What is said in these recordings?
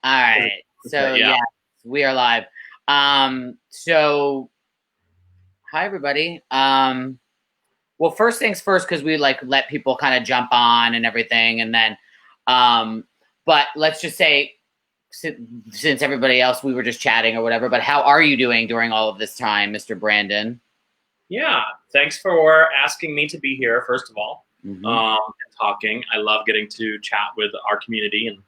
All right. So Yeah. yeah, we are live. So hi everybody. Well, first things first, because we like let people kind of jump on and everything, and then, um, but let's just say since everybody else we were just chatting or whatever. But how are you doing during all of this time, Mr. Brandon? Yeah. Thanks for asking me to be here, first of all, Mm-hmm. and talking. I love getting to chat with our community and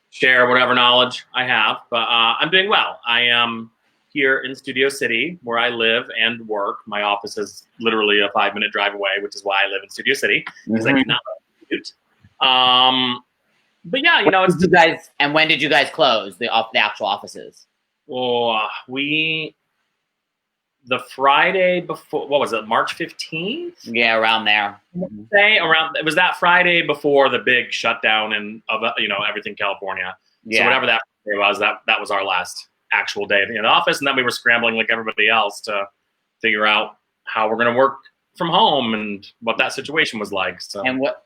share whatever knowledge I have. But I'm doing well. I am here in Studio City, where I live and work. My office is literally a 5-minute drive away, which is why I live in Studio City, because I do Mm-hmm. not commute. But yeah, When it's did you guys and when did you guys close the actual offices? we the Friday before, what was it, March 15th? Yeah, around there. Mm-hmm. Say around, it was that Friday before the big shutdown and of everything California. So Yeah. whatever that day was, that was our last actual day in the office, and then we were scrambling like everybody else to figure out how we're going to work from home and what that situation was like. So And what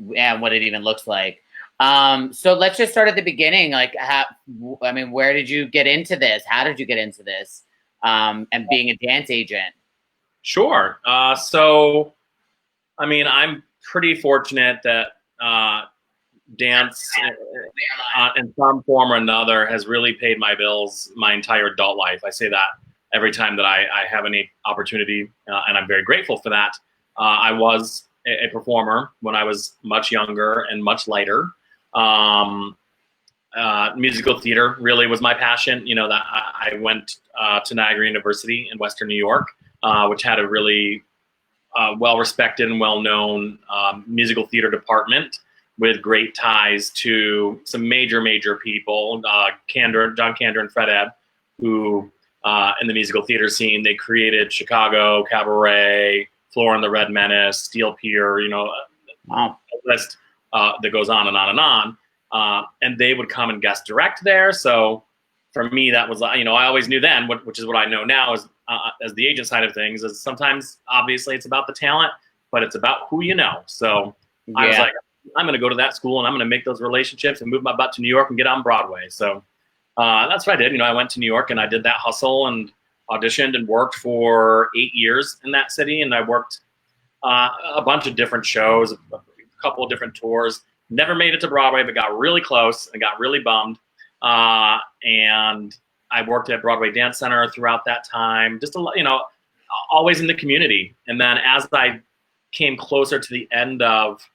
it even looks like. So let's just start at the beginning. Like, where did you get into this? How did you get into this? And being a dance agent. sure. So I mean, I'm pretty fortunate that dance in some form or another has really paid my bills my entire adult life. I say that every time that I have any opportunity, and I'm very grateful for that. I was a performer when I was much younger and much lighter. Musical theater really was my passion. That I went to Niagara University in Western New York, which had a really well-respected and well-known musical theater department with great ties to some major people, John Kander and Fred Ebb, who in the musical theater scene, they created Chicago, Cabaret, Flora and the Red Menace, Steel Pier, Wow. a list that goes on and on and on. And they would come and guest direct there. So for me, that was, I always knew then, which is what I know now as the agent side of things, is sometimes obviously it's about the talent, but it's about who you know. So I was Yeah. like, I'm going to go to that school and I'm going to make those relationships and move my butt to New York and get on Broadway. So that's what I did. I went to New York and I did that hustle and auditioned and worked for 8 years in that city. And I worked a bunch of different shows, a couple of different tours. Never made it to Broadway, but got really close and got really bummed. And I worked at Broadway Dance Center throughout that time, just always in the community. And then as I came closer to the end of,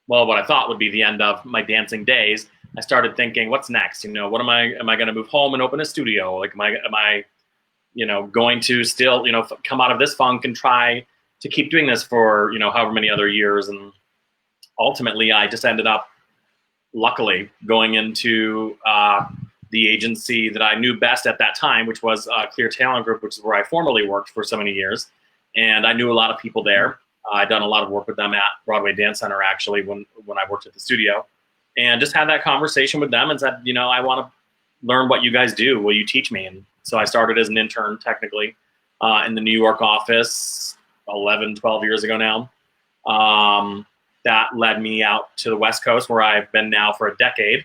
well, what I thought would be the end of my dancing days, I started thinking, what's next? What am I going to move home and open a studio? Like, am I going to still, come out of this funk and try to keep doing this for, however many other years? And ultimately I just ended up, luckily, going into the agency that I knew best at that time, which was Clear Talent Group, which is where I formerly worked for so many years. And I knew a lot of people there. I'd done a lot of work with them at Broadway Dance Center, actually, when I worked at the studio. And just had that conversation with them and said, I want to learn what you guys do. Will you teach me? And so I started as an intern, technically, in the New York office 11, 12 years ago now. That led me out to the West Coast, where I've been now for a decade.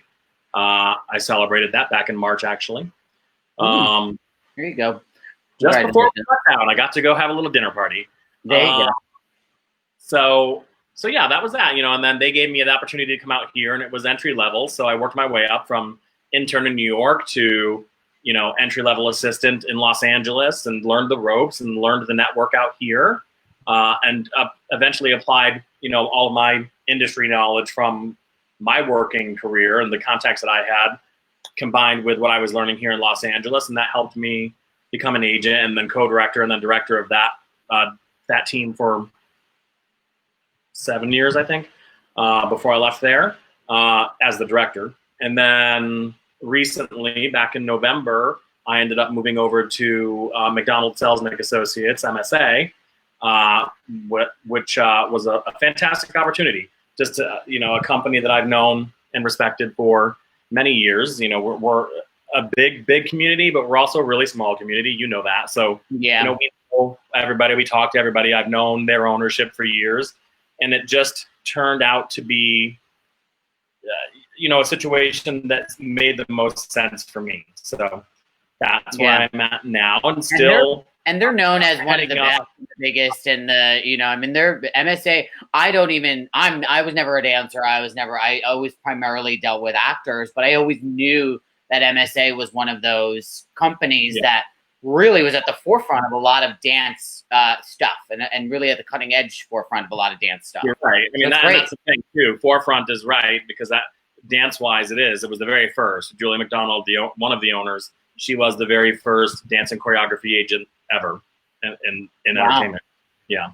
I celebrated that back in March, actually. There you go. Just before we got down, I got to go have a little dinner party. There you go. So yeah, that was that, and then they gave me the opportunity to come out here, and it was entry level. So I worked my way up from intern in New York to, entry level assistant in Los Angeles, and learned the ropes and learned the network out here, and eventually applied, all of my industry knowledge from my working career and the contacts that I had, combined with what I was learning here in Los Angeles, and that helped me become an agent and then co-director and then director of that team for 7 years, I think, before I left there as the director. And then recently, back in November, I ended up moving over to McDonald Selznick Associates, MSA, which was a fantastic opportunity. Just a company that I've known and respected for many years. We're a big community, but we're also a really small community. You know that. So Yeah. we know everybody. We talk to everybody. I've known their ownership for years. And it just turned out to be a situation that's made the most sense for me. So that's where I'm at now, and still. And they're known as one of the best, the biggest, and I mean, they're MSA. I was never a dancer. I always primarily dealt with actors, but I always knew that MSA was one of those companies that really was at the forefront of a lot of dance stuff, and really at the cutting edge forefront of a lot of dance stuff. You're right. I mean, that's the thing too. Forefront is right, because that dance-wise, it was the very first. Julie McDonald, one of the owners, she was the very first dance and choreography agent ever in entertainment. Yeah.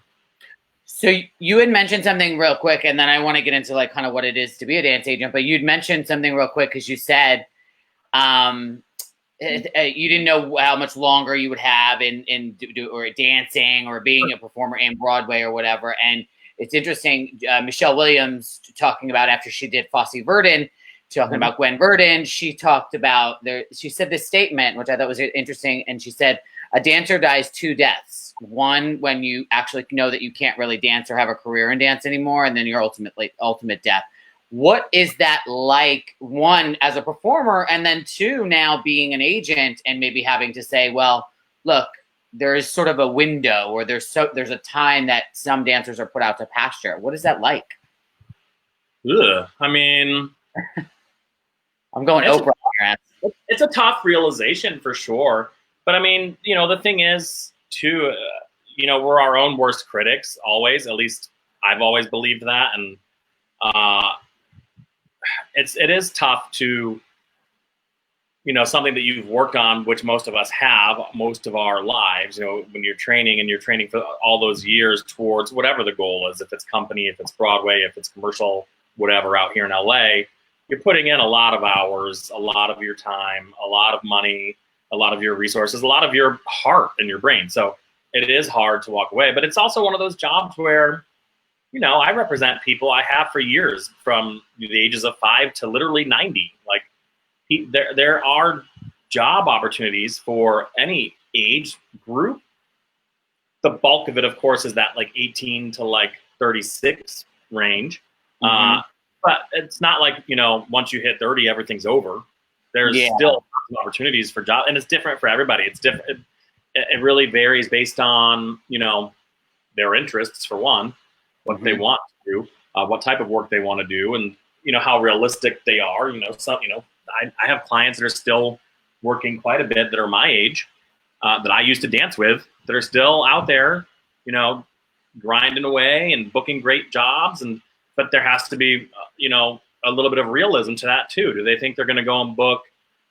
So you had mentioned something real quick, and then I want to get into like kind of what it is to be a dance agent. But you'd mentioned something real quick because you said you didn't know how much longer you would have in or dancing or being a performer in Broadway or whatever. And it's interesting, Michelle Williams talking about after she did Fosse Verdon, talking about Gwen Verdon, she talked about she said this statement, which I thought was interesting. And she said, a dancer dies 2 deaths. One, when you actually know that you can't really dance or have a career in dance anymore, and then your ultimate death. What is that like, one, as a performer, and then 2, now being an agent and maybe having to say, well, look, there is sort of a window, or there's a time that some dancers are put out to pasture. What is that like? Ugh. I mean, I'm going Oprah. It's a tough realization for sure. But I mean, the thing is, too, we're our own worst critics always. At least I've always believed that, and it is tough to, something that you've worked on, which most of us have most of our lives. When you're training for all those years towards whatever the goal is, if it's company, if it's Broadway, if it's commercial, whatever out here in LA, you're putting in a lot of hours, a lot of your time, a lot of money, a lot of your resources, a lot of your heart and your brain. So it is hard to walk away, but it's also one of those jobs where, I represent people I have for years, from the ages of 5 to literally 90. Like, there are job opportunities for any age group. The bulk of it, of course, is that like 18 to like 36 range. But it's not like, once you hit 30, everything's over. There's still opportunities for jobs, and it's different for everybody. It's different. It really varies based on, their interests, for one, what they want to do, what type of work they want to do, and, how realistic they are. I have clients that are still working quite a bit that are my age, that I used to dance with, that are still out there, grinding away and booking great jobs. But there has to be, a little bit of realism to that too. Do they think they're going to go and book,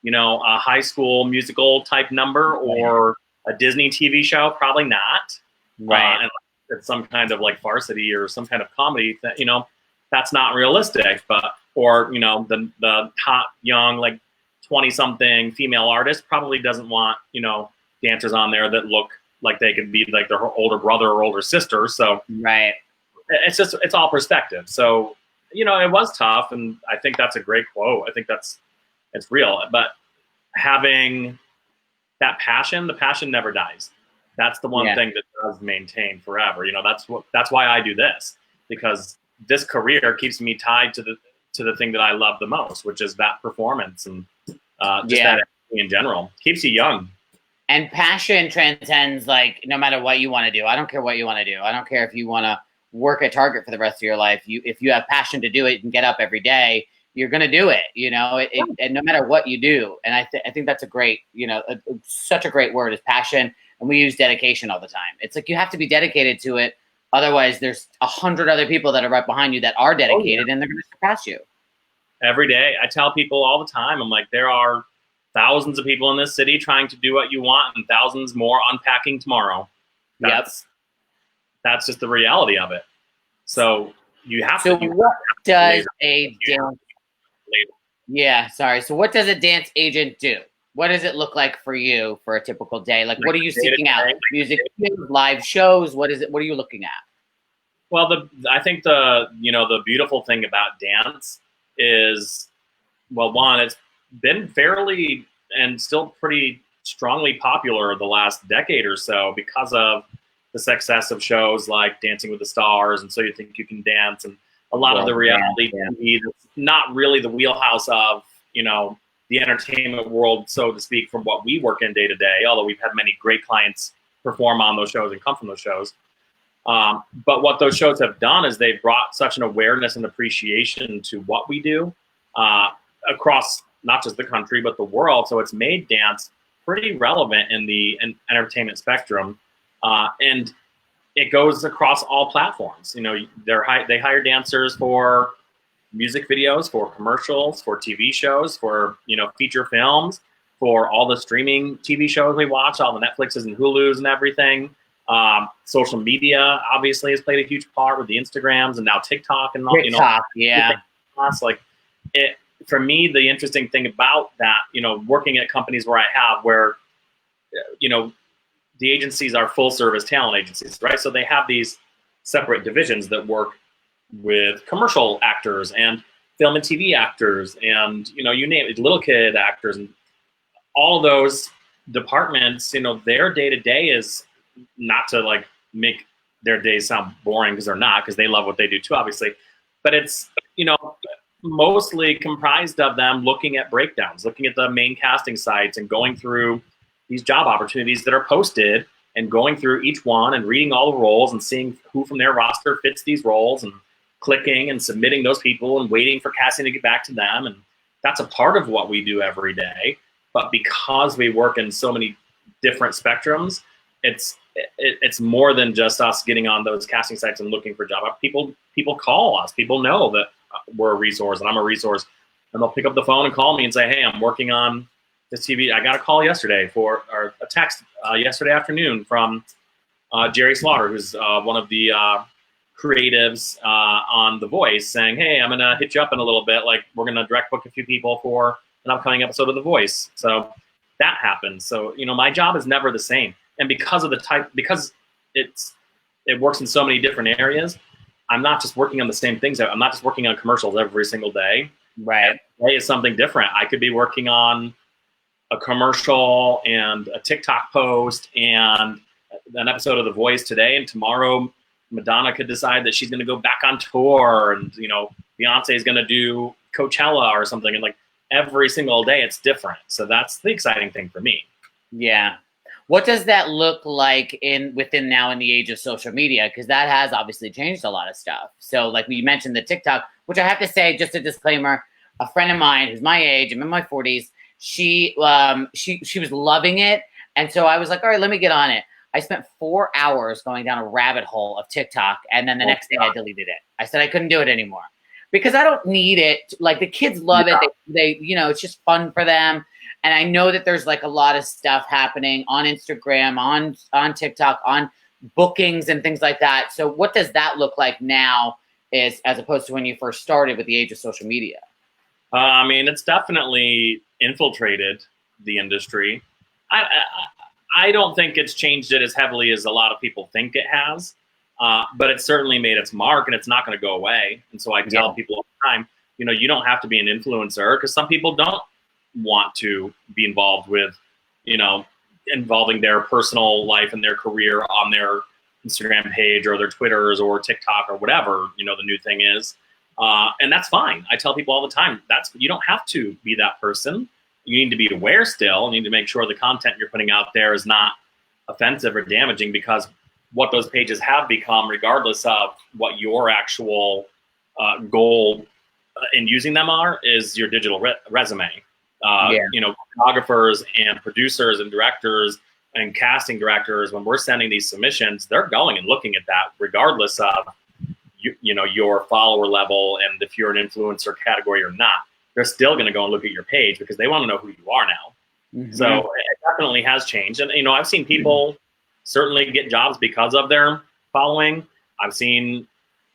a high school musical type number or a Disney TV show? Probably not. Right. And it's some kind of like varsity or some kind of comedy that, that's not realistic. Or the hot young, like 20-something female artist probably doesn't want, dancers on there that look like they could be like their older brother or older sister. So it's all perspective. So, it was tough, and I think that's a great quote. I think it's real. But having that passion, the passion never dies. That's the one thing that does maintain forever. That's why I do this, because this career keeps me tied to the thing that I love the most, which is that performance and just that in general. Keeps you young. And passion transcends, like, no matter what you want to do. I don't care what you want to do. I don't care if you want to work at Target for the rest of your life. If you have passion to do it and get up every day, you're going to do it, and no matter what you do. And I think that's a great, such a great word is passion. And we use dedication all the time. It's like, you have to be dedicated to it. Otherwise there's 100 other people that are right behind you that are dedicated and they're going to surpass you. Every day. I tell people all the time, I'm like, there are thousands of people in this city trying to do what you want, and thousands more unpacking tomorrow. That's just the reality of it. So you have to. So what does a dance? So what does a dance agent do? What does it look like for you for a typical day? Like, what are you seeking out? Music, live shows? What is it? What are you looking at? Well, I think the beautiful thing about dance is, well, one, it's been fairly and still pretty strongly popular the last decade or so because of the success of shows like Dancing with the Stars and So You Think You Can Dance and a lot of the reality Yeah. TV that's not really the wheelhouse of, you know, the entertainment world, so to speak, from what we work in day to day, although we've had many great clients perform on those shows and come from those shows. But what those shows have done is they've brought such an awareness and appreciation to what we do across not just the country, but the world. So it's made dance pretty relevant in the entertainment spectrum. And it goes across all platforms. You know, they hire dancers for music videos, for commercials, for TV shows, for, you know, feature films, for all the streaming TV shows we watch, all the Netflixes and Hulus and everything. Social media obviously has played a huge part with the Instagrams and now TikTok and all. TikTok, you know, like it. For me, the interesting thing about that, you know, working at companies where I have, where, you know, the agencies are full service talent agencies, right? So they have these separate divisions that work with commercial actors and film and TV actors and, you know, you name it, little kid actors, and all of those departments, you know, their day to day is not to like make their days sound boring, because they're not, because they love what they do too, obviously. But it's, you know, mostly comprised of them looking at breakdowns, looking at the main casting sites and going through these job opportunities that are posted and going through each one and reading all the roles and seeing who from their roster fits these roles and clicking and submitting those people and waiting for casting to get back to them. And that's a part of what we do every day. But because we work in so many different spectrums, it's more than just us getting on those casting sites and looking for job. People call us. People know that we're a resource and I'm a resource, and they'll pick up the phone and call me and say, hey, I'm working on this TV. I got a call yesterday or a text yesterday afternoon from Jerry Slaughter, who's one of the creatives on The Voice, saying, hey, I'm gonna hit you up in a little bit. Like, we're gonna direct book a few people for an upcoming episode of The Voice. So that happens. So, you know, my job is never the same. And because of the type, because it works in so many different areas, I'm not just working on the same things. I'm not just working on commercials every single day. Right. Every day is something different. I could be working on a commercial and a TikTok post and an episode of The Voice today, and tomorrow Madonna could decide that she's going to go back on tour, and, you know, Beyonce is going to do Coachella or something, and like every single day it's different. So that's the exciting thing for me. Yeah. What does that look like within now in the age of social media? Because that has obviously changed a lot of stuff. So like you mentioned the TikTok, which I have to say, just a disclaimer, a friend of mine who's my age, I'm in my 40s, she was loving it. And so I was like, all right, let me get on it. I spent 4 hours going down a rabbit hole of TikTok, and then the next day I deleted it. I said I couldn't do it anymore because I don't need it. Like, the kids love it. They you know, it's just fun for them. And I know that there's like a lot of stuff happening on Instagram, on TikTok, on bookings and things like that. So what does that look like now as opposed to when you first started with the age of social media? I mean, it's definitely infiltrated the industry. I don't think it's changed it as heavily as a lot of people think it has, but it's certainly made its mark, and it's not going to go away. And so I tell people all the time, you know, you don't have to be an influencer, because some people don't want to be involved with, you know, involving their personal life and their career on their Instagram page or their Twitters or TikTok or whatever, you know, the new thing is. And that's fine. I tell people all the time, you don't have to be that person. You need to be aware still. You need to make sure the content you're putting out there is not offensive or damaging, because what those pages have become, regardless of what your actual goal in using them is your digital resume. You know, photographers and producers and directors and casting directors, when we're sending these submissions, they're going and looking at that regardless of you know, your follower level and if you're an influencer category or not. They're still going to go and look at your page because they want to know who you are now. So it definitely has changed. And, you know, I've seen people certainly get jobs because of their following. I've seen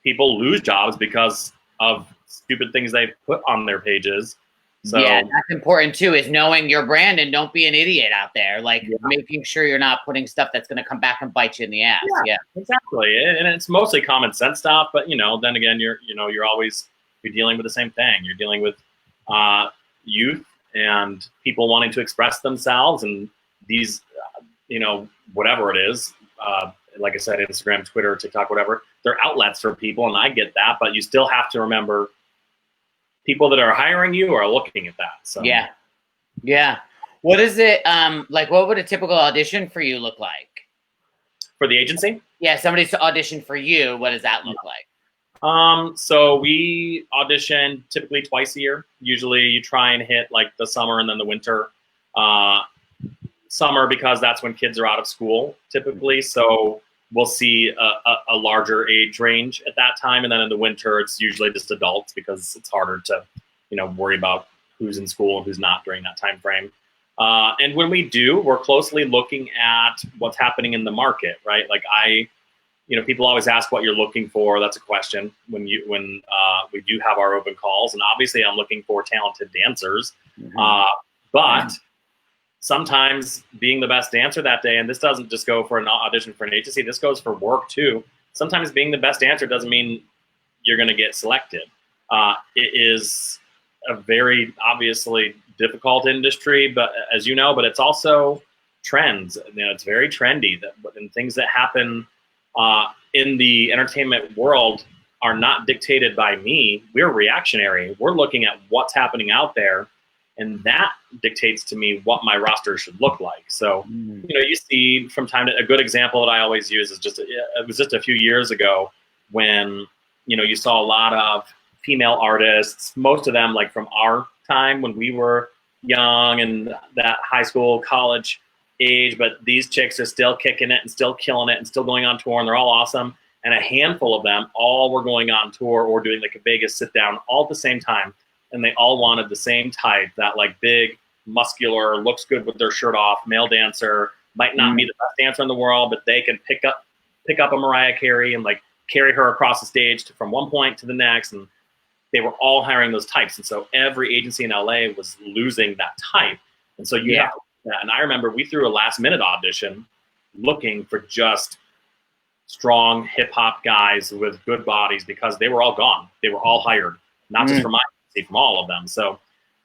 people lose jobs because of stupid things they've put on their pages. So, yeah, that's important too, is knowing your brand and don't be an idiot out there. Like making sure you're not putting stuff that's going to come back and bite you in the ass. Yeah, exactly. And it's mostly common sense stuff. But, you know, then again, you're dealing with the same thing. You're dealing with youth and people wanting to express themselves, and these, you know, whatever it is, like I said, Instagram, Twitter, TikTok, whatever, they're outlets for people, and I get that, but you still have to remember people that are hiring you are looking at that. So Yeah. Yeah. What is it like? What would a typical audition for you look like? for the agency, Yeah, somebody's to audition for you. What does that look like? so we audition typically twice a year. Usually you try and hit like the summer and then the winter. Summer, because that's when kids are out of school typically. So we'll see a larger age range at that time. And then in the winter, it's usually just adults because it's harder to, worry about who's in school and who's not during that time frame. And when we do, we're closely looking at what's happening in the market, right? Like people always ask what you're looking for. That's a question when we do have our open calls. And obviously I'm looking for talented dancers, but sometimes being the best dancer that day, and this doesn't just go for an audition for an agency, this goes for work too. Sometimes being the best dancer doesn't mean you're going to get selected. It is a very obviously difficult industry, but as you know, but it's also trends. It's very trendy, and things that happen in the entertainment world are not dictated by me. We're reactionary. We're looking at what's happening out there, and that dictates to me what my roster should look like. So, you see from time to a good example that I always use is it was just a few years ago when, you saw a lot of female artists, most of them like from our time when we were young and that high school, college age, but these chicks are still kicking it and still killing it and still going on tour, and they're all awesome. And a handful of them all were going on tour or doing like a Vegas sit down all at the same time. And they all wanted the same type, that like big, muscular, looks good with their shirt off, male dancer, might not be the best dancer in the world, but they can pick up a Mariah Carey and like carry her across the stage from one point to the next. And they were all hiring those types. And so every agency in LA was losing that type. And so you have to do that. And I remember we threw a last minute audition looking for just strong hip hop guys with good bodies because they were all gone. They were all hired, not just from my agency, from all of them. So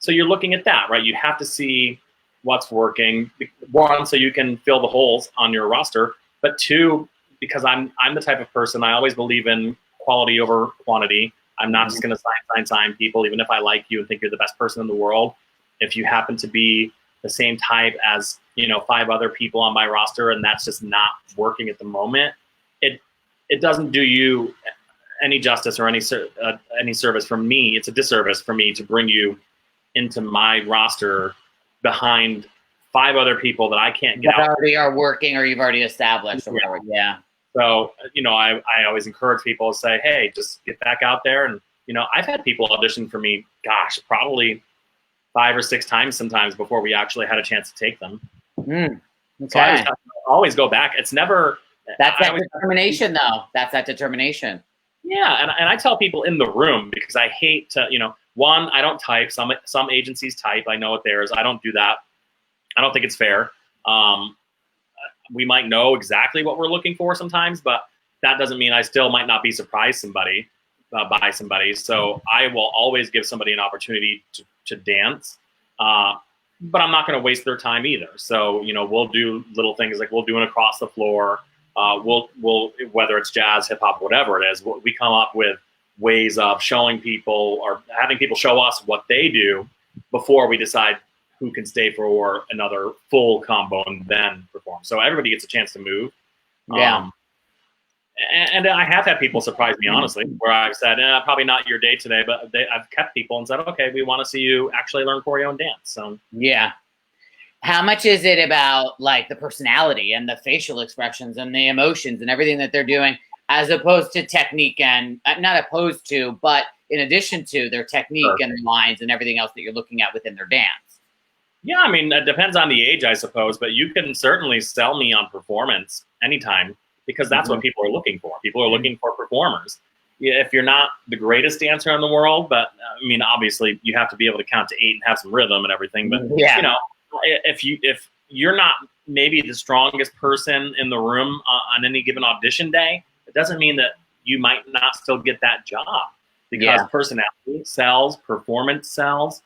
you're looking at that, right? You have to see what's working. One, so you can fill the holes on your roster, but two, because I'm the type of person, I always believe in quality over quantity. I'm not just going to sign people, even if I like you and think you're the best person in the world. If you happen to be the same type as 5 other people on my roster, and that's just not working at the moment, it doesn't do you any justice or any service from me. It's a disservice for me to bring you into my roster behind 5 other people that I can't get that out. Already are working, or you've already established, or whatever. Yeah. So, I always encourage people to say, hey, just get back out there. And, I've had people audition for me, gosh, probably 5 or 6 times sometimes before we actually had a chance to take them. Okay. So I always go back. It's never. That's that determination, though. That's that determination. Yeah. And I tell people in the room, because I hate to, one, I don't type. Some agencies type. I know what theirs. I don't do that. I don't think it's fair. We might know exactly what we're looking for sometimes, but that doesn't mean I still might not be surprised by somebody. So I will always give somebody an opportunity to dance, but I'm not going to waste their time either. So, we'll do little things like we'll do an across the floor. We'll whether it's jazz, hip hop, whatever it is, we come up with ways of showing people or having people show us what they do before we decide who can stay for another full combo and then perform. So everybody gets a chance to move. Yeah. And I have had people surprise me, honestly, where I've said, probably not your day today, but I've kept people and said, okay, we want to see you actually learn choreo and dance. So yeah. How much is it about like the personality and the facial expressions and the emotions and everything that they're doing, as opposed to technique and not opposed to, but in addition to their technique and their lines and everything else that you're looking at within their dance? Yeah, I mean, it depends on the age, I suppose, but you can certainly sell me on performance anytime, because that's what people are looking for. People are looking for performers. If you're not the greatest dancer in the world, but I mean, obviously you have to be able to count to 8 and have some rhythm and everything. But if you're not maybe the strongest person in the room on any given audition day, it doesn't mean that you might not still get that job, because personality sells, performance sells,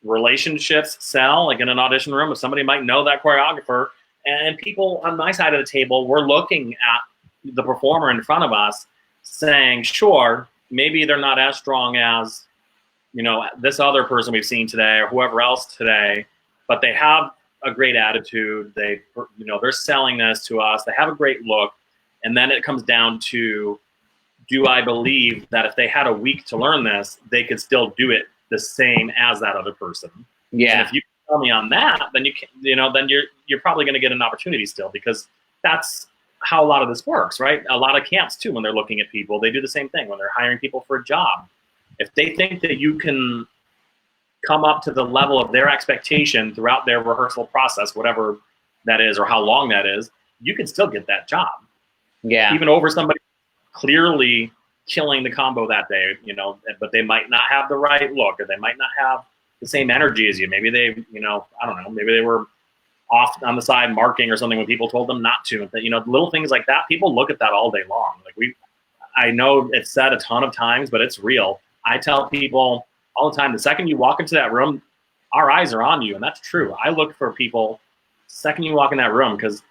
relationships sell. Like in an audition room, if somebody might know that choreographer, and people on my side of the table, we're looking at the performer in front of us saying, sure, maybe they're not as strong as, you know, this other person we've seen today or whoever else today, but they have a great attitude. They, you know, they're selling this to us. They have a great look. And then it comes down to, do I believe that if they had a week to learn this, they could still do it the same as that other person? Yeah. And if you tell me on that, then you can, you know, then you're probably going to get an opportunity still, because that's how a lot of this works, right? A lot of camps too, when they're looking at people, they do the same thing when they're hiring people for a job. If they think that you can come up to the level of their expectation throughout their rehearsal process, whatever that is or how long that is, you can still get that job. Yeah. Even over somebody clearly killing the combo that day, you know, but they might not have the right look, or they might not have the same energy as you. Maybe they, you know, I don't know, maybe they were off on the side marking or something when people told them not to. You know, little things like that, people look at that all day long. Like I know it's said a ton of times, but it's real. I tell people all the time, the second you walk into that room, our eyes are on you, and that's true. I look for people the second you walk in that room, because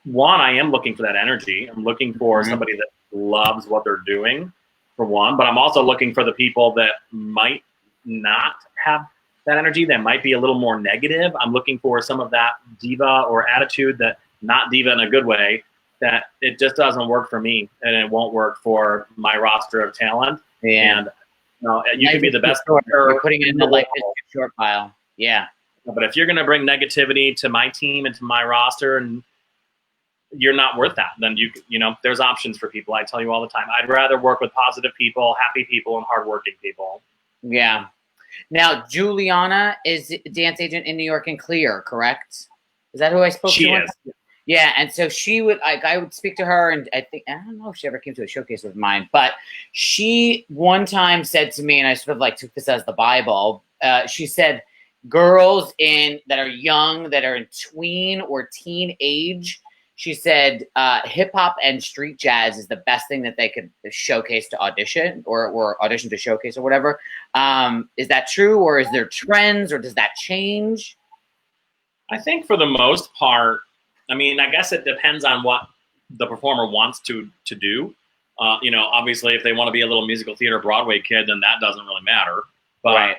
one, I am looking for that energy. I'm looking for somebody that loves what they're doing, for one, but I'm also looking for the people that might not have that energy, that might be a little more negative. I'm looking for some of that diva or attitude, that not diva in a good way, that it just doesn't work for me, and it won't work for my roster of talent. Yeah. And you can be the best. You're putting it in the life is too short pile. Yeah. But if you're going to bring negativity to my team and to my roster, and you're not worth that, then you know, there's options for people. I tell you all the time, I'd rather work with positive people, happy people, and hardworking people. Yeah. Now, Juliana is a dance agent in New York and Clear, correct? Is that who I spoke to? She is. Yeah, and so she would, I would speak to her, and I don't know if she ever came to a showcase of mine, but she one time said to me, and I sort of like took this as the Bible. She said, girls that are young, that are in tween or teen age, she said, hip hop and street jazz is the best thing that they could showcase to audition, or audition to showcase, or whatever. Is that true, or is there trends, or does that change? I think for the most part, I mean, I guess it depends on what the performer wants to do. You know, obviously, if they want to be a little musical theater Broadway kid, then that doesn't really matter. But Right.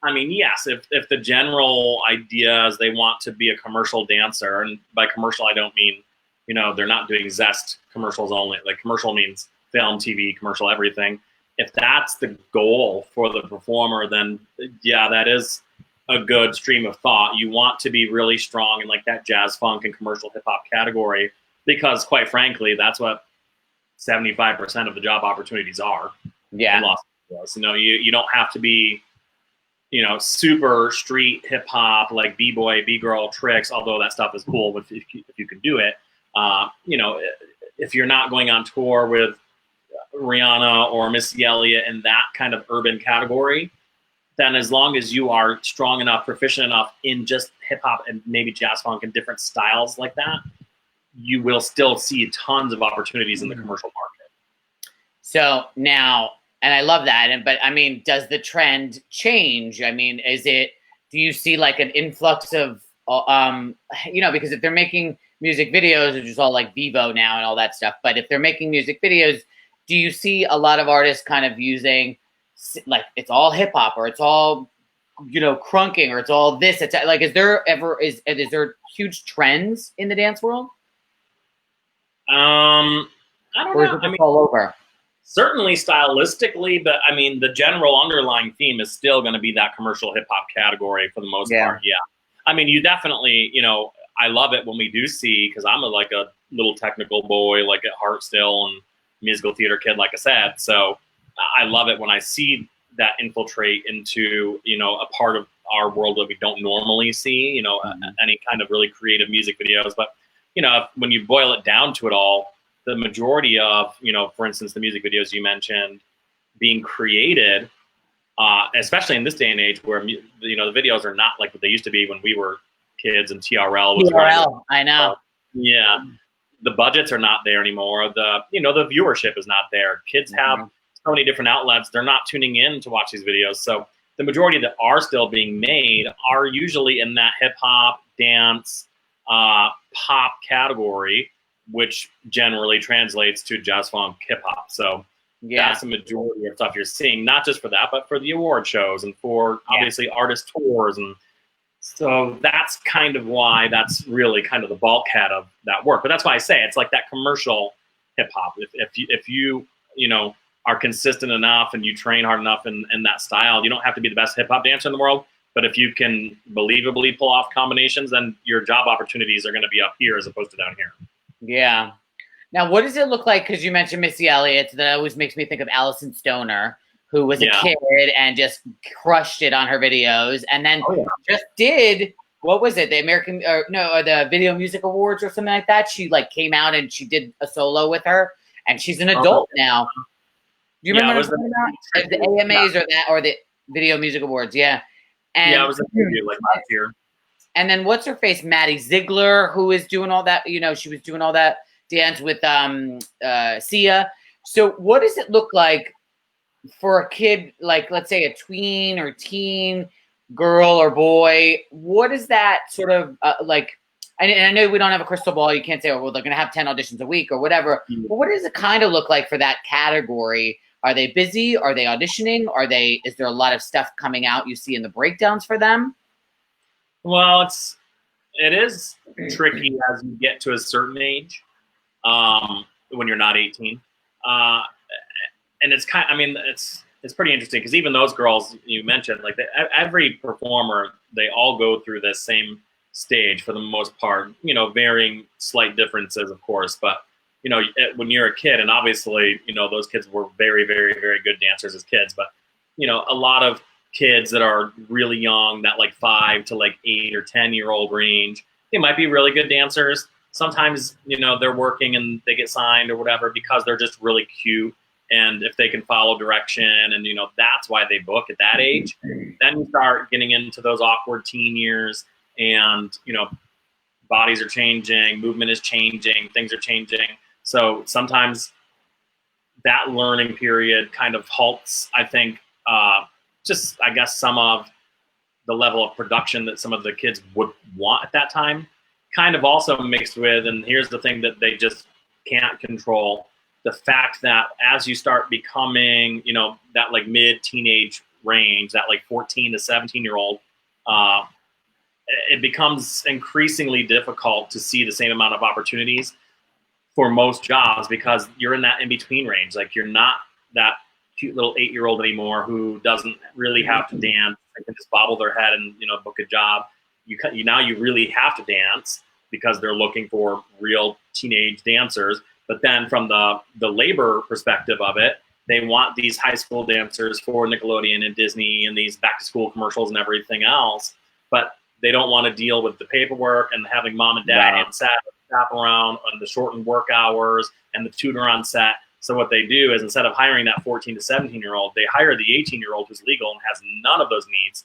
I mean, yes, if the general idea is they want to be a commercial dancer, and by commercial I don't mean, you know, they're not doing Zest commercials only. Like, commercial means film, TV, commercial, everything. If that's the goal for the performer, then yeah, that is a good stream of thought. You want to be really strong in like that jazz, funk, and commercial hip hop category, because quite frankly, that's what 75% of the job opportunities are. Yeah. In Los Angeles. You know, you don't have to be, you know, super street hip hop like b-boy, b-girl tricks, although that stuff is cool if you can do it. You know, if you're not going on tour with Rihanna or Missy Elliott in that kind of urban category, then as long as you are strong enough, proficient enough in just hip hop and maybe jazz funk and different styles like that, you will still see tons of opportunities in the commercial market. So now, and I love that, but I mean, does the trend change? I mean, do you see like an influx of, you know, because if they're making music videos, which is all like Vivo now and all that stuff, but if they're making music videos, do you see a lot of artists kind of using, like, it's all hip hop, or it's all, you know, crunking, or it's all this? It's like, is there huge trends in the dance world? I don't Or know. is it just all over? Certainly stylistically, but I mean, the general underlying theme is still going to be that commercial hip hop category for the most part. Yeah. I mean, you definitely, you know, I love it when we do see, because I'm like a little technical boy, like at heart still, and musical theater kid, like I said. So I love it when I see that infiltrate into, you know, a part of our world that we don't normally see, you know, any kind of really creative music videos. But, you know, when you boil it down to it all, the majority of, you know, for instance, the music videos you mentioned being created, especially in this day and age where, you know, the videos are not like what they used to be when we were kids and TRL was TRL, I know. Yeah. The budgets are not there anymore. You know, the viewership is not there. Kids have so many different outlets. They're not tuning in to watch these videos. So the majority that are still being made are usually in that hip hop, dance, pop category. which generally translates to jazz funk hip hop. So Yeah. that's the majority of stuff you're seeing, not just for that, but for the award shows and for obviously artist tours. And so that's kind of why that's really kind of the bulkhead of that work. But that's why I say it's like that commercial hip hop. If you are consistent enough and you train hard enough in that style, you don't have to be the best hip hop dancer in the world. But if you can believably pull off combinations, then your job opportunities are going to be up here as opposed to down here. Yeah. Now, what does it look like? Because you mentioned Missy Elliott, that always makes me think of Allison Stoner, who was a kid and just crushed it on her videos, and then just did, what was it, the American or the Video Music Awards or something like that. She like came out and she did a solo with her, and she's an adult now. Do you remember what I'm talking about? The AMAs or the Video Music Awards? Yeah. And it was a preview like last year. And then what's her face, Maddie Ziegler, who is doing all that. She was doing all that dance with Sia. So what does it look like for a kid, like let's say a tween or teen girl or boy? What is that sort of like? And I know we don't have a crystal ball. You can't say, oh, well, they're going to have 10 auditions a week or whatever. But what does it kind of look like for that category? Are they busy? Are they auditioning? Is there a lot of stuff coming out you see in the breakdowns for them? Well, it is tricky as you get to a certain age, when you're not 18. And it's it's pretty interesting because even those girls you mentioned, like every performer, they all go through this same stage for the most part, varying slight differences, of course, but when you're a kid, and obviously, those kids were very, very, very good dancers as kids, but, a lot of kids that are really young, that like 5 to like 8 or 10-year-old range, they might be really good dancers. Sometimes, they're working and they get signed or whatever because they're just really cute. And if they can follow direction and, that's why they book at that age, then you start getting into those awkward teen years and, bodies are changing, movement is changing, things are changing. So sometimes that learning period kind of halts, I think, I guess some of the level of production that some of the kids would want at that time, kind of also mixed with, and here's the thing that they just can't control, the fact that as you start becoming, that like mid-teenage range, that like 14 to 17-year-old, it becomes increasingly difficult to see the same amount of opportunities for most jobs because you're in that in-between range. Like you're not that cute little 8-year-old anymore who doesn't really have to dance and can just bobble their head and book a job. Now you really have to dance because they're looking for real teenage dancers. But then from the labor perspective of it, they want these high school dancers for Nickelodeon and Disney and these back-to-school commercials and everything else. But they don't want to deal with the paperwork and having mom and dad on set, chaperone, and the shortened work hours and the tutor on set. So what they do is instead of hiring that 14 to 17-year-old, they hire the 18-year-old who's legal and has none of those needs,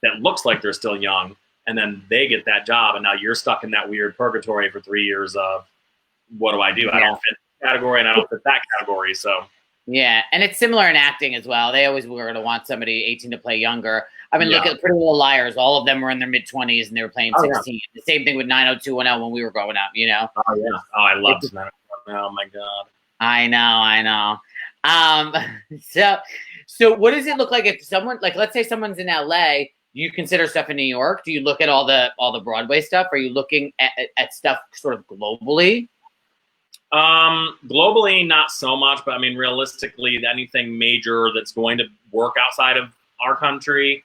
that looks like they're still young, and then they get that job, and now you're stuck in that weird purgatory for 3 years of, what do? I don't fit this category, and I don't fit that category, so. Yeah, and it's similar in acting as well. They always were going to want somebody 18 to play younger. I mean, look at Pretty Little Liars. All of them were in their mid-20s, and they were playing 16. The same thing with 90210 when we were growing up, Oh, yeah. Oh, I loved 90210. Oh, my God. I know. So what does it look like if someone, like, let's say someone's in LA, do you consider stuff in New York? Do you look at all the Broadway stuff? Are you looking at stuff sort of globally? Globally, not so much, but I mean, realistically, anything major that's going to work outside of our country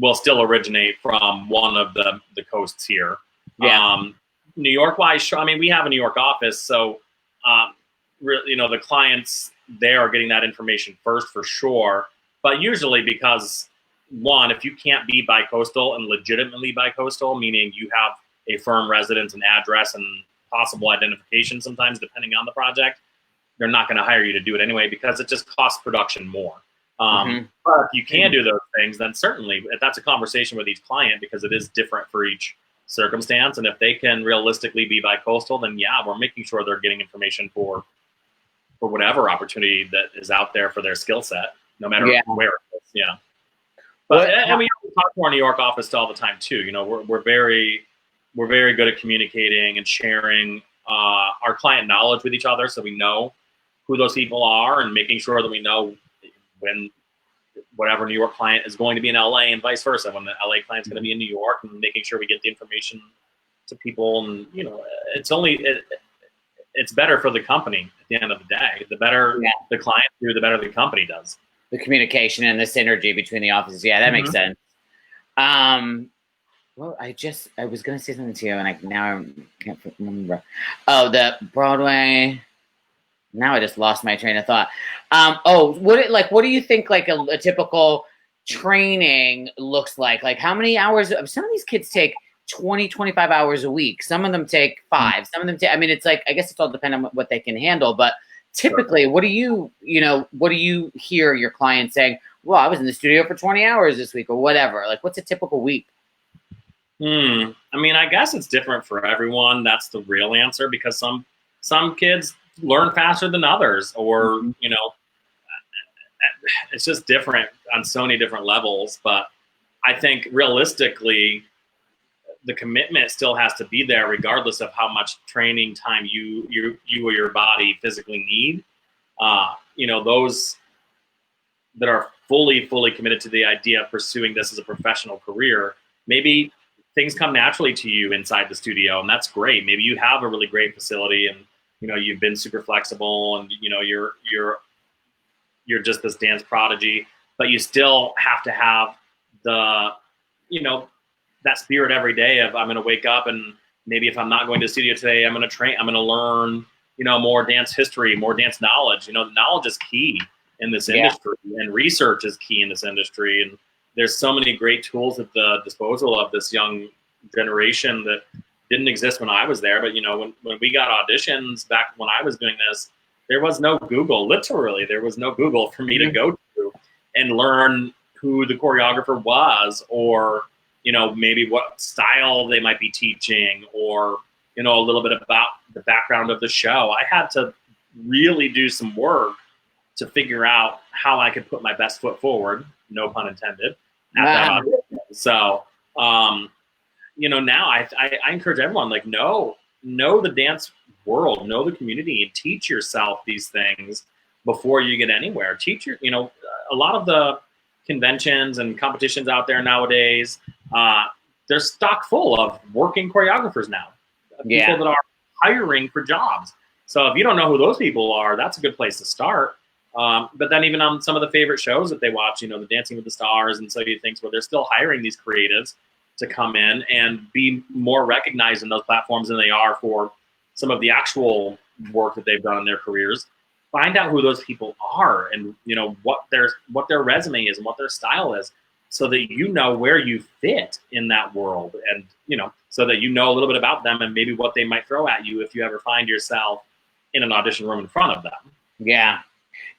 will still originate from one of the coasts here. Yeah. New York-wise, I mean, we have a New York office, so the clients there are getting that information first for sure. But usually, because one, if you can't be bi-coastal and legitimately bi-coastal, meaning you have a firm residence and address and possible identification sometimes depending on the project, they're not going to hire you to do it anyway because it just costs production more. But if you can do those things, then certainly that's a conversation with each client because it is different for each circumstance. And if they can realistically be bi-coastal, then yeah, we're making sure they're getting information for whatever opportunity that is out there for their skill set, no matter where it is. Yeah. But and we talk to our New York office all the time too. We're very good at communicating and sharing our client knowledge with each other, so we know who those people are, and making sure that we know when whatever New York client is going to be in LA and vice versa, when the LA client's going to be in New York, and making sure we get the information to people. And, you know, it's better for the company at the end of the day. The better the client do, the better the company does. The communication and the synergy between the offices. Yeah, that makes sense. Well, I was going to say something to you, and I can't remember. Oh, the Broadway. Now I just lost my train of thought. What do you think like a typical training looks like? Like how many hours? Some of these kids take 20, 25 hours a week. Some of them take 5. Some of them take, I mean, it's like, I guess it's all dependent on what they can handle. But typically, what do you hear your clients saying? Well, I was in the studio for 20 hours this week or whatever. Like, what's a typical week? I mean, I guess it's different for everyone. That's the real answer, because some kids learn faster than others, or, you know, it's just different on so many different levels. But I think realistically, the commitment still has to be there, regardless of how much training time you or your body physically need. You know, those that are fully committed to the idea of pursuing this as a professional career, maybe things come naturally to you inside the studio, and that's great. Maybe you have a really great facility, and, you know, you've been super flexible, and, you know, you're just this dance prodigy, but you still have to have the, you know, that spirit every day of, I'm going to wake up, and maybe if I'm not going to the studio today, I'm going to train, I'm going to learn, you know, more dance history, more dance knowledge. You know, knowledge is key in this industry, and research is key in this industry. And there's so many great tools at the disposal of this young generation that didn't exist when I was there. But, you know, when we got auditions back when I was doing this, there was no Google. Literally, there was no Google for me to go to and learn who the choreographer was, or, you know, maybe what style they might be teaching, or, you know, a little bit about the background of the show. I had to really do some work to figure out how I could put my best foot forward, no pun intended, at that audition. So, you know, now I encourage everyone, like, know the dance world, know the community, and teach yourself these things before you get anywhere. Teach your, you know, a lot of the conventions and competitions out there nowadays, they're stock full of working choreographers now, people that are hiring for jobs. So if you don't know who those people are, that's a good place to start. But then even on some of the favorite shows that they watch, you know, the Dancing with the Stars and so many things, where they're still hiring these creatives to come in and be more recognized in those platforms than they are for some of the actual work that they've done in their careers. Find out who those people are, and, you know, what their resume is and what their style is, so that you know where you fit in that world, and, you know, so that you know a little bit about them and maybe what they might throw at you if you ever find yourself in an audition room in front of them. Yeah.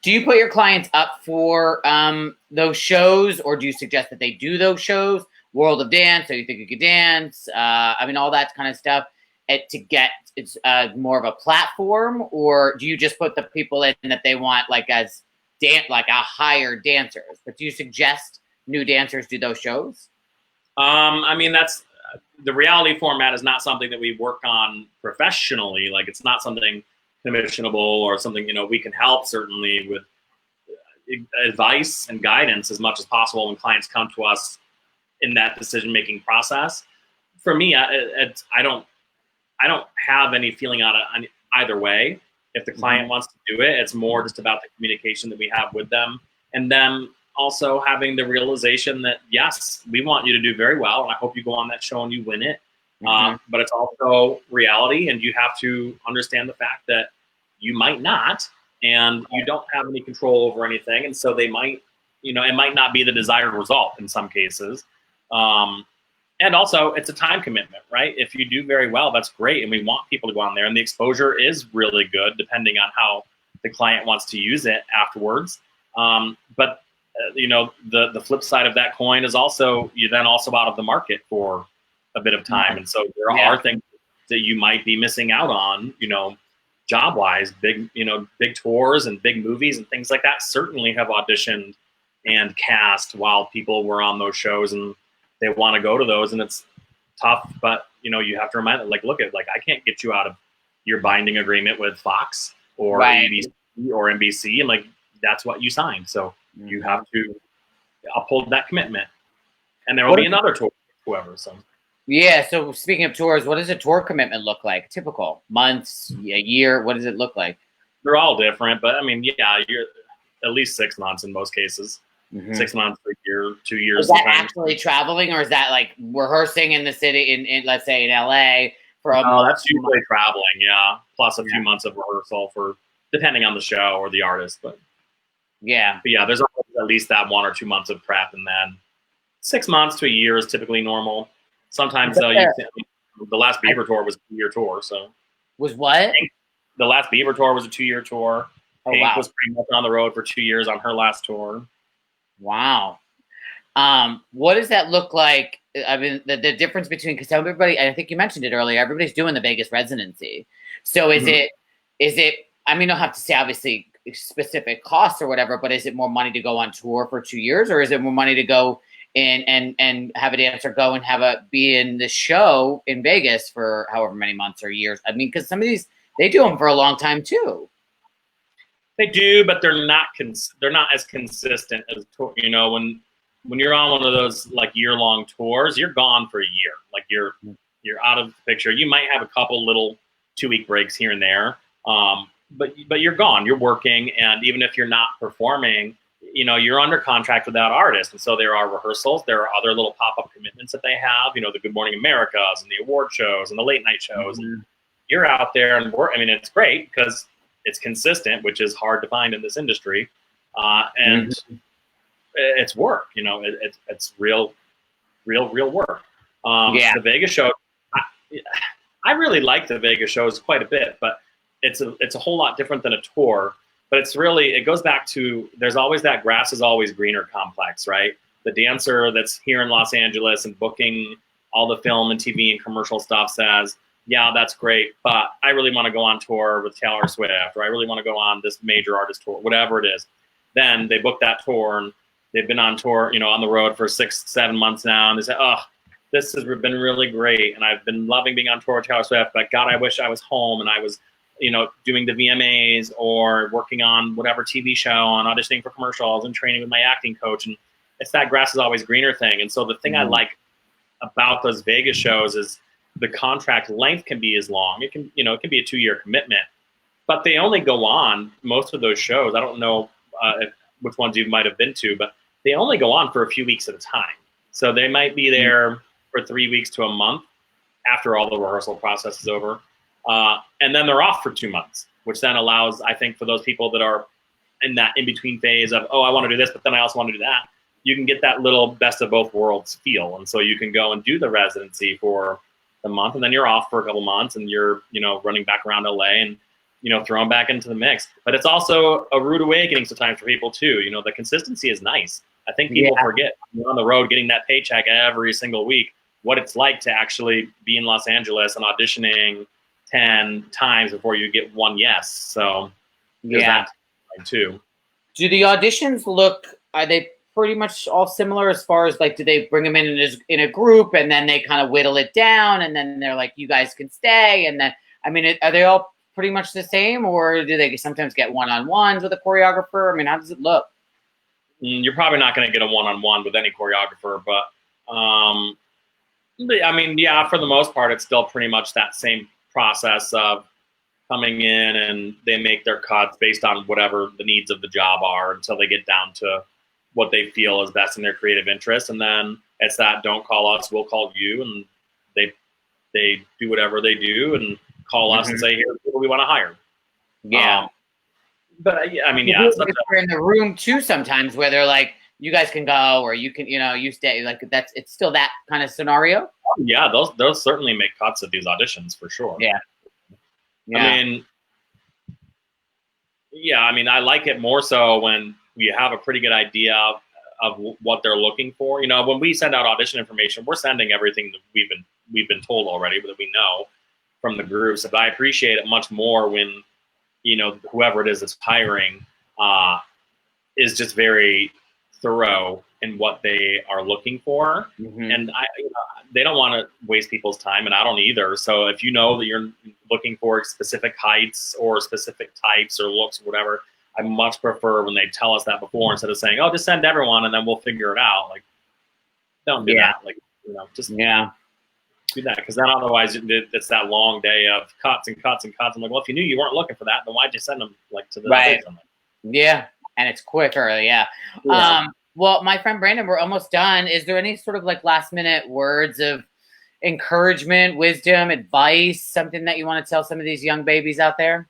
Do you put your clients up for those shows, or do you suggest that they do those shows? World of Dance, So You Think You Could Dance, I mean, all that kind of stuff, to get it's more of a platform? Or do you just put the people in that they want, like, as like a higher dancers? But do you suggest new dancers do those shows? I mean, that's the reality format is not something that we work on professionally. Like, it's not something commissionable or something, you know, we can help certainly with advice and guidance as much as possible when clients come to us in that decision-making process. For me, I don't have any feeling on either way. If the client wants to do it, it's more just about the communication that we have with them, and them also having the realization that, yes, we want you to do very well, and I hope you go on that show and you win it. But it's also reality, and you have to understand the fact that you might not, and you don't have any control over anything, and so they might, you know, it might not be the desired result in some cases. And also, it's a time commitment, right? If you do very well, that's great, and we want people to go on there, and the exposure is really good depending on how the client wants to use it afterwards. But you know, the flip side of that coin is also, you're then also out of the market for a bit of time, and so there are things that you might be missing out on, you know, job-wise. Big tours and big movies and things like that certainly have auditioned and cast while people were on those shows, and they want to go to those, and it's tough. But, you know, you have to remind them, like, look, I can't get you out of your binding agreement with Fox or Right. ABC or NBC, and like that's what you signed. So you have to uphold that commitment, and there will What be is, another tour, whoever. So yeah. So speaking of tours, what does a tour commitment look like? Typical months, a year. What does it look like? they're all different, but I mean, yeah, you're at least 6 months in most cases. Mm-hmm. 6 months, a year, 2 years. Is that sometimes. actually traveling, or is that like rehearsing in the city in let's say in LA for a No, month? that's usually traveling, yeah. Plus a few months of rehearsal for depending on the show or the artist. But Yeah. yeah, there's always at least that 1 or 2 months of prep, and then 6 months to a year is typically normal. Sometimes though, the last Bieber tour was a 2-year tour, so Was what? the last Bieber tour was a 2-year tour. Oh, Pink wow. was pretty much on the road for 2 years on her last tour. Wow. What does that look like? I mean, the difference between, because everybody, I think you mentioned it earlier, everybody's doing the Vegas residency. So is it, I mean, you don't have to say obviously specific costs or whatever, but is it more money to go on tour for 2 years, or is it more money to go in and have a dancer go and be in the show in Vegas for however many months or years? I mean, because some of these, they do them for a long time too. They do, but they're not as consistent as when you're on one of those like year-long tours, you're gone for a year. Like you're out of the picture. You might have a couple little 2-week breaks here and there, but you're gone. You're working, and even if you're not performing, you're under contract with that artist, and so there are rehearsals. There are other little pop-up commitments that they have. The Good Morning Americas and the award shows and the late night shows. Mm-hmm. And you're out there and work. I mean, it's great because it's consistent, which is hard to find in this industry, and it's work. It's real work. The Vegas show, I really like the Vegas shows quite a bit, but it's a whole lot different than a tour. But it goes back to, there's always that grass is always greener complex, right? The dancer that's here in Los Angeles and booking all the film and TV and commercial stuff says, yeah, that's great, but I really want to go on tour with Taylor Swift, or I really want to go on this major artist tour, whatever it is. Then they book that tour, and they've been on tour, on the road for 6-7 months now, and they say, oh, this has been really great, and I've been loving being on tour with Taylor Swift, but God, I wish I was home, and I was, doing the VMAs or working on whatever TV show and auditioning for commercials and training with my acting coach. And it's that grass is always greener thing. And so the thing I like about those Vegas shows is the contract length can be as long. It can be a 2-year commitment, but they only go on, most of those shows. I don't know which ones you might have been to, but they only go on for a few weeks at a time. So they might be there for 3 weeks to a month after all the rehearsal process is over. And then they're off for 2 months, which then allows, I think, for those people that are in that in-between phase of, oh, I want to do this, but then I also want to do that, you can get that little best of both worlds feel. And so you can go and do the residency for the month, and then you're off for a couple months, and you're, running back around LA and, thrown back into the mix. But it's also a rude awakening sometimes for people too. The consistency is nice. I think people forget you're on the road getting that paycheck every single week, what it's like to actually be in Los Angeles and auditioning 10 times before you get one yes. So there's that too. Do the auditions are they pretty much all similar as far as like, do they bring them in a group and then they kind of whittle it down and then they're like, you guys can stay? And then, I mean, are they all pretty much the same, or do they sometimes get one-on-ones with a choreographer? I mean, how does it look? You're probably not going to get a one-on-one with any choreographer, but I mean, yeah, for the most part, it's still pretty much that same process of coming in, and they make their cuts based on whatever the needs of the job are until they get down to what they feel is best in their creative interest. And then it's that, don't call us, we'll call you. And they do whatever they do and call us and say, here's people we want to hire. Yeah. But I mean, yeah. We're in the room too sometimes where they're like, you guys can go, or you can, you stay. Like it's still that kind of scenario. Yeah, those certainly make cuts at these auditions for sure. Yeah. I mean, I like it more so when we have a pretty good idea of what they're looking for. When we send out audition information, we're sending everything that we've been told already, that we know from the groups. But I appreciate it much more when, whoever it is that's hiring is just very thorough in what they are looking for. Mm-hmm. And they don't want to waste people's time, and I don't either. So if you know that you're looking for specific heights or specific types or looks or whatever, I much prefer when they tell us that before instead of saying, "Oh, just send everyone and then we'll figure it out." Like, don't do that. Like, just do that, because then otherwise it's that long day of cuts and cuts and cuts. I'm like, well, if you knew you weren't looking for that, then why'd you send them like to the right? Yeah, and it's quicker. Yeah. Well, my friend Brandon, we're almost done. Is there any sort of like last minute words of encouragement, wisdom, advice, something that you want to tell some of these young babies out there?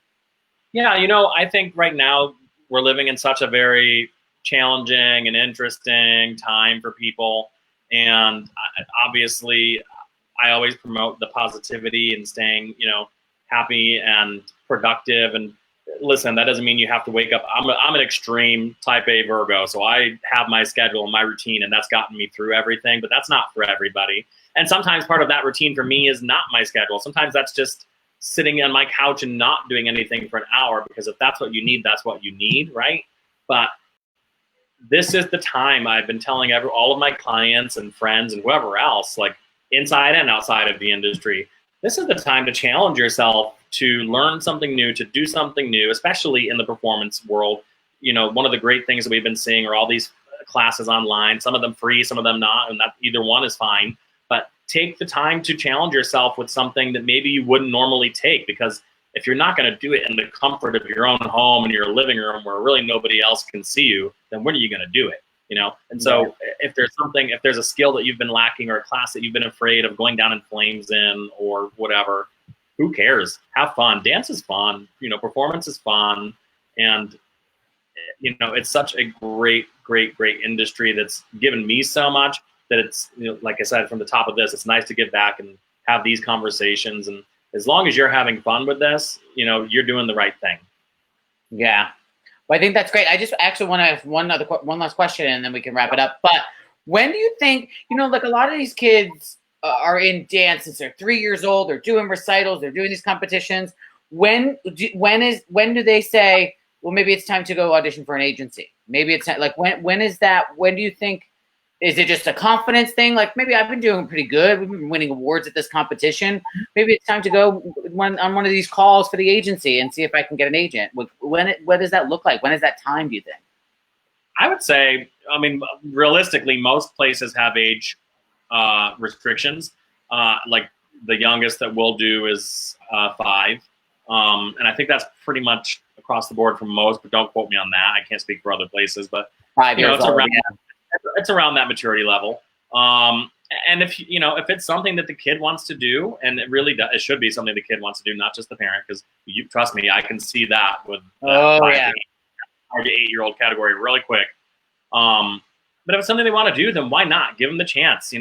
Yeah, I think right now we're living in such a very challenging and interesting time for people, and obviously I always promote the positivity and staying, happy and productive. And listen, that doesn't mean you have to wake up. I'm an extreme type A Virgo, so I have my schedule and my routine, and that's gotten me through everything, but that's not for everybody. And sometimes part of that routine for me is not my schedule. Sometimes that's just sitting on my couch and not doing anything for an hour, because if that's what you need, that's what you need, right? But this is the time I've been telling all of my clients and friends and whoever else, like inside and outside of the industry, this is the time to challenge yourself, to learn something new, to do something new, especially in the performance world. One of the great things that we've been seeing are all these classes online, some of them free, some of them not, and that either one is fine. But take the time to challenge yourself with something that maybe you wouldn't normally take, because if you're not going to do it in the comfort of your own home and your living room where really nobody else can see you, then when are you going to do it? And so if there's a skill that you've been lacking, or a class that you've been afraid of going down in flames in, or whatever, who cares? Have fun. Dance is fun. Performance is fun. And, it's such a great, great, great industry that's given me so much that it's, like I said, from the top of this, it's nice to give back and have these conversations. And as long as you're having fun with this, you're doing the right thing. Yeah. Well, I think that's great. I just actually want to ask one last question, and then we can wrap it up. But when do you think, like a lot of these kids are in dances, they're 3 years old, they're doing recitals, they're doing these competitions. When do they say, well, maybe it's time to go audition for an agency? Maybe it's like, when is that? When do you think? Is it just a confidence thing? Like, maybe I've been doing pretty good. We've been winning awards at this competition. Maybe it's time to go on one of these calls for the agency and see if I can get an agent. What does that look like? When is that time, do you think? I would say, realistically, most places have age restrictions. Like the youngest that we'll do is 5. And I think that's pretty much across the board for most, but don't quote me on that. I can't speak for other places, but 5 years old, it's around that maturity level. And if it's something that the kid wants to do, and it should be something the kid wants to do, not just the parent, because you trust me, I can see that with that 5 to 8-year-old category really quick. But if it's something they want to do, then why not? Give them the chance.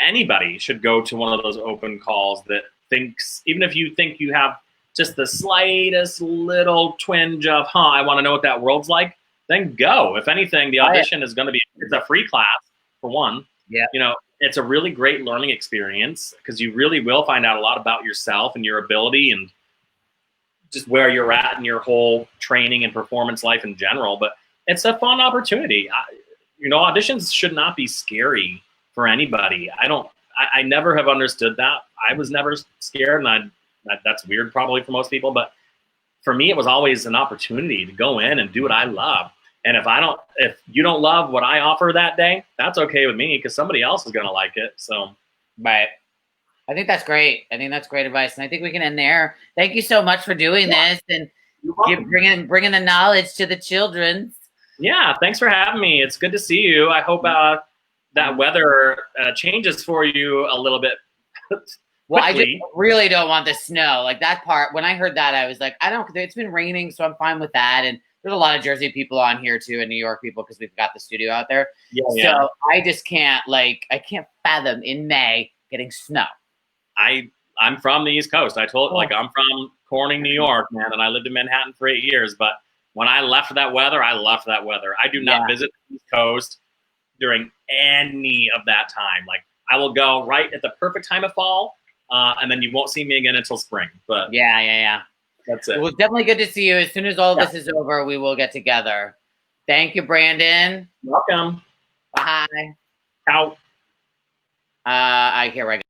Anybody should go to one of those open calls that thinks, even if you think you have just the slightest little twinge of, I want to know what that world's like, then go. If anything, the audition is going to be, it's a free class for one. Yeah. It's a really great learning experience, because you really will find out a lot about yourself and your ability and just where you're at in your whole training and performance life in general. But it's a fun opportunity. Auditions should not be scary for anybody. I never have understood that. I was never scared, and that's weird probably for most people, but for me, it was always an opportunity to go in and do what I love. And if you don't love what I offer that day, that's okay with me, because somebody else is going to like it. So, right. I think that's great. I think that's great advice. And I think we can end there. Thank you so much for doing this and bringing the knowledge to the children. Yeah. Thanks for having me. It's good to see you. I hope that weather changes for you a little bit. Well, I just really don't want the snow. Like that part, when I heard that, I was like, it's been raining, so I'm fine with that. And there's a lot of Jersey people on here too, and New York people, because we've got the studio out there. So I just can't, I can't fathom in May getting snow. I'm from the East Coast. I'm from Corning, New York, man, and I lived in Manhattan for 8 years. But when I left that weather, I left that weather. I do not visit the East Coast during any of that time. Like, I will go right at the perfect time of fall. And then you won't see me again until spring. But yeah. That's it. Well, it's definitely good to see you. As soon as all this is over, we will get together. Thank you, Brandon. Welcome. Bye. Out. I hear I